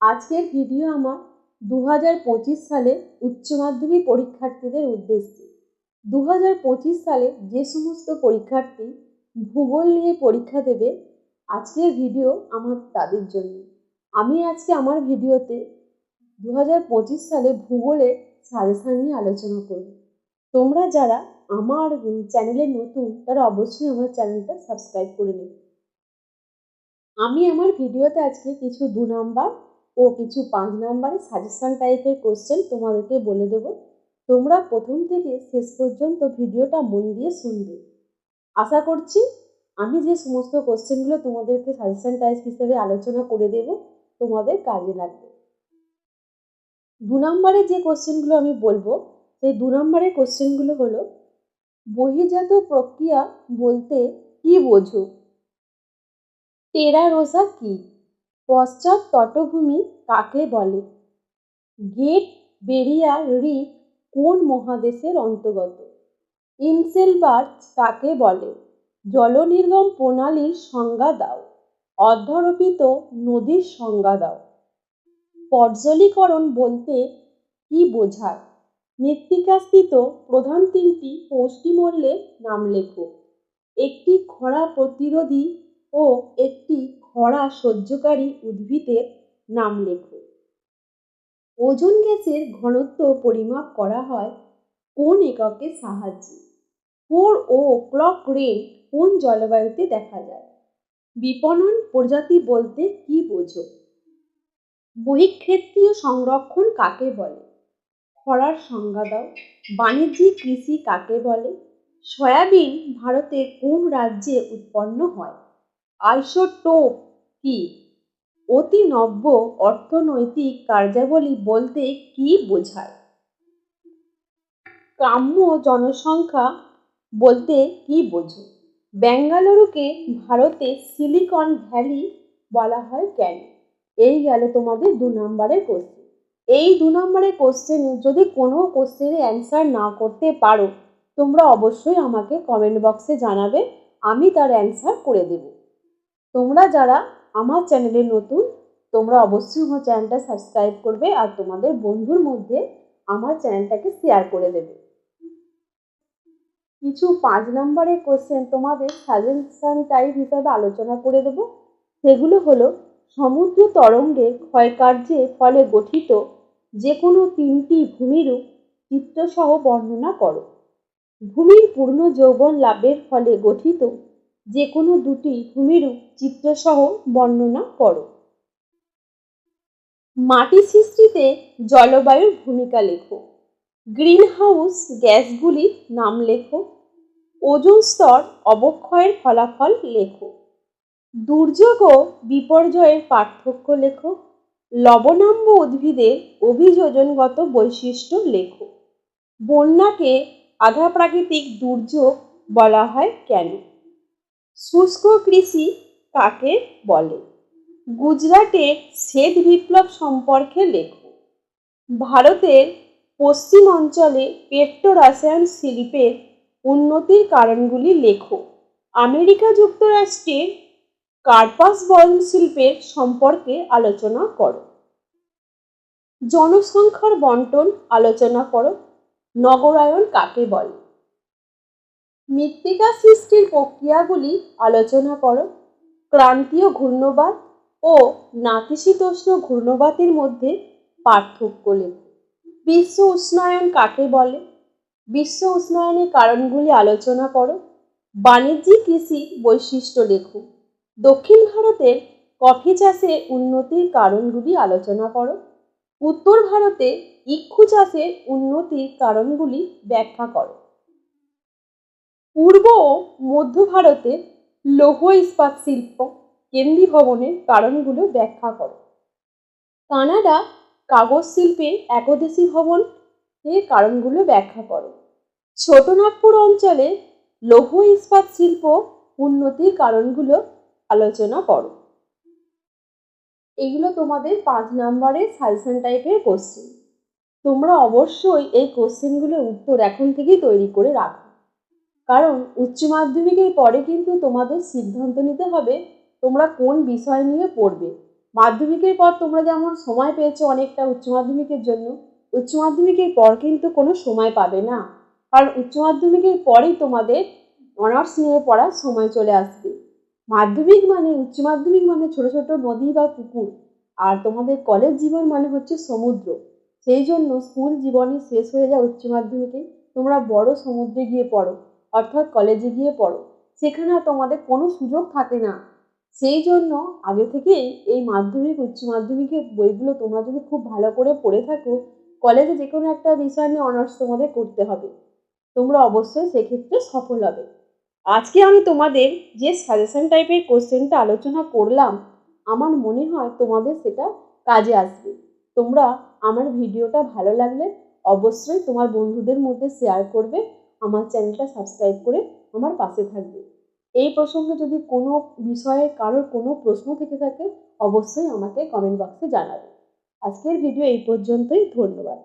আজকের ভিডিও আমার 2025 সালে উচ্চ মাধ্যমিক পরীক্ষার্থীদের উদ্দেশ্যে। 2025 সালে যে সমস্ত পরীক্ষার্থী ভূগোল নিয়ে পরীক্ষা দেবে, আজকের ভিডিও আমার তাদের জন্য। আমি আজকে আমার ভিডিওতে 2025 সালে ভূগোলের সাজেশন নিয়ে আলোচনা করব। তোমরা যারা আমার চ্যানেলে নতুন তারা অবশ্যই আমার চ্যানেলটা সাবস্ক্রাইব করে নেবে। আমি আমার ভিডিওতে আজকে কিছু 2 নাম্বার ও কিছু 5 নাম্বারের সাজেশন টাইপের কোশ্চেন তোমাদেরকে বলে দেব। তোমরা প্রথম থেকে শেষ পর্যন্ত ভিডিওটা মন দিয়ে শুনবে। আশা করছি আমি যে সমস্ত কোশ্চেনগুলো তোমাদেরকে সাজেশন টাইপ হিসেবে আলোচনা করে দেব তোমাদের কাজে লাগবে। 2 নাম্বারের যে কোশ্চেনগুলো আমি বলবো, সেই 2 নাম্বারের কোশ্চেনগুলো হলো, বহির্জাত প্রক্রিয়া বলতে কি বোঝো? টেরা রোসা কি? পশ্চাৎ তটভূমি কাকে বলে? গ্রেট ব্যারিয়ার রিফ কোন মহাদেশের অন্তর্গত? ইনসেলবার্গ কাকে বলে? জলনির্গম প্রণালীর সংজ্ঞা দাও। অধ্যারোপিত নদীর সংজ্ঞা দাও। পর্জলীকরণ বলতে কি বোঝায়? মৃত্তিকাস্থিত প্রধান 3টি পৌষ্টিমূল্যের নাম লেখো। একটি খরা প্রতিরোধী ও একটি খরা সহ্যকারী উদ্ভিদের নাম লেখো। ওজোন গ্যাসের ঘনত্ব পরিমাপ করা হয় কোন এককের সাহায্যে? 4 ও ক্লক রেন কোন জলবায়ুতে দেখা যায়? বিপণন প্রজাতি বলতে কি বোঝো? বহিঃক্ষেত্রীয় সংরক্ষণ কাকে বলে? খরার সংজ্ঞা দাও। বাণিজ্যিক কৃষি কাকে বলে? সয়াবিন ভারতের কোন রাজ্যে উৎপন্ন হয়? আইসোটোপ কি? অতিনব্য অর্থনৈতিক কার্যাবলী বলতে কি বোঝায়? গ্রাম্য জনসংখ্যা বলতে কি বোঝো? বেঙ্গালুরুকে ভারতের সিলিকন ভ্যালি বলা হয় কেন? এই গেল তোমাদের 2 নম্বরের কোশ্চেন। এই 2 নম্বরের কোশ্চেনে যদি কোনো কোশ্চেনের অ্যান্সার না করতে পারো, তোমরা অবশ্যই আমাকে কমেন্ট বক্সে জানাবে, আমি তার অ্যান্সার করে দেব। তোমরা যারা আমার চ্যানেলে নতুন, তোমরা অবশ্যই আমার চ্যানেলটা সাবস্ক্রাইব করবে আর তোমাদের বন্ধুর মধ্যে আমার চ্যানেলটাকে শেয়ার করে দেবে। কিছু 5 নম্বরের কোশ্চেন তোমাদের সাজেশন টাইপ হিসাবে আলোচনা করে দেব। সেগুলো হলো, সমুদ্র তরঙ্গের ক্ষয়কার্যের ফলে গঠিত যে কোনো 3টি ভূমিরূপ চিত্রসহ বর্ণনা করো। ভূমির পূর্ণ যৌবন লাভের ফলে গঠিত যে কোনো 2টি ভূমিরূপ চিত্রসহ বর্ণনা করো। মাটি সৃষ্টিতে জলবায়ুর ভূমিকা লেখো। গ্রিনহাউস গ্যাসগুলির নাম লেখো। ওজোন স্তর অবক্ষয়ের ফলাফল লেখো। দুর্যোগ ও বিপর্যয়ের পার্থক্য লেখো। লবণাম্ব উদ্ভিদের অভিযোজনগত বৈশিষ্ট্য লেখো। বন্যাকে আধা প্রাকৃতিক দুর্যোগ বলা হয় কেন? শুষ্ক কৃষি কাকে বলে? গুজরাটের শ্বেত বিপ্লব সম্পর্কে লেখো। ভারতের পশ্চিম অঞ্চলে পেট্রো রসায়ন শিল্পের উন্নতির কারণগুলি লেখো। আমেরিকা যুক্তরাষ্ট্রের কার্পাস বয়ন শিল্পের সম্পর্কে আলোচনা করো। জনসংখ্যার বন্টন আলোচনা করো। নগরায়ন কাকে বলে? মৃত্তিকা সৃষ্টির প্রক্রিয়াগুলি আলোচনা করো। ক্রান্তীয় ঘূর্ণবাত ও নাতিশীতোষ্ণ ঘূর্ণবাতের মধ্যে পার্থক্য লেখো। বিশ্ব উষ্ণায়ন কাকে বলে? বিশ্ব উষ্ণায়নের কারণগুলি আলোচনা করো। বাণিজ্যিক কৃষি বৈশিষ্ট্য লেখো। দক্ষিণ ভারতের কফি চাষের উন্নতির কারণগুলি আলোচনা করো। উত্তর ভারতে ইক্ষু চাষের উন্নতির কারণগুলি ব্যাখ্যা করো। পূর্ব ও মধ্য ভারতের লৌহ ইস্পাত শিল্প কেন্দ্রীভবনের কারণগুলো ব্যাখ্যা করো। কানাডা কাগজ শিল্পের একদেশী ভবন এর কারণগুলো ব্যাখ্যা করো। ছোটনাগপুর অঞ্চলে লৌহ ইস্পাত শিল্প উন্নতির কারণগুলো আলোচনা করো। এগুলো তোমাদের 5 নম্বরের সাজেশন টাইপের কোশ্চেন। তোমরা অবশ্যই এই কোশ্চেনগুলোর উত্তর এখন থেকেই তৈরি করে রাখো, কারণ উচ্চ মাধ্যমিকের পরে কিন্তু তোমাদের সিদ্ধান্ত নিতে হবে তোমরা কোন বিষয় নিয়ে পড়বে। মাধ্যমিকের পর তোমরা যেমন সময় পেয়েছো অনেকটা উচ্চ মাধ্যমিকের জন্য, উচ্চ মাধ্যমিকের পর কিন্তু কোনো সময় পাবে না, কারণ উচ্চ মাধ্যমিকের পরেই তোমাদের অনার্স নিয়ে পড়ার সময় চলে আসবে। মাধ্যমিক মানে, উচ্চ মাধ্যমিক মানে ছোট ছোট নদী বা পুকুর, আর তোমাদের কলেজ জীবন মানে হচ্ছে সমুদ্র। সেই জন্য স্কুল জীবনে শেষ হয়ে যায় উচ্চ মাধ্যমিকে, তোমরা বড় সমুদ্রে গিয়ে পড়ো, অর্থাৎ কলেজে গিয়ে পড়ো। সেখানে আর তোমাদের কোনো সুযোগ থাকে না। সেই জন্য আগে থেকেই এই মাধ্যমিক উচ্চ মাধ্যমিকের বইগুলো তোমরা যদি খুব ভালো করে পড়ে থাকো, কলেজে যে কোনো একটা বিষয় নিয়ে অনার্স তোমাদের করতে হবে, তোমরা অবশ্যই সেক্ষেত্রে সফল হবে। আজকে আমি তোমাদের যে সাজেশন টাইপের কোশ্চেনটা আলোচনা করলাম, আমার মনে হয় তোমাদের সেটা কাজে আসবে। তোমরা আমার ভিডিওটা ভালো লাগলে অবশ্যই তোমার বন্ধুদের মধ্যে শেয়ার করবে, আমার চ্যানেলটা সাবস্ক্রাইব করে আমার পাশে থাকবে। এই প্রসঙ্গে যদি কোনো বিষয়ে কারোর কোনো প্রশ্ন থেকে থাকে, অবশ্যই আমাকে কমেন্ট বক্সে জানাবে। আজকের ভিডিও এই পর্যন্তই, ধন্যবাদ।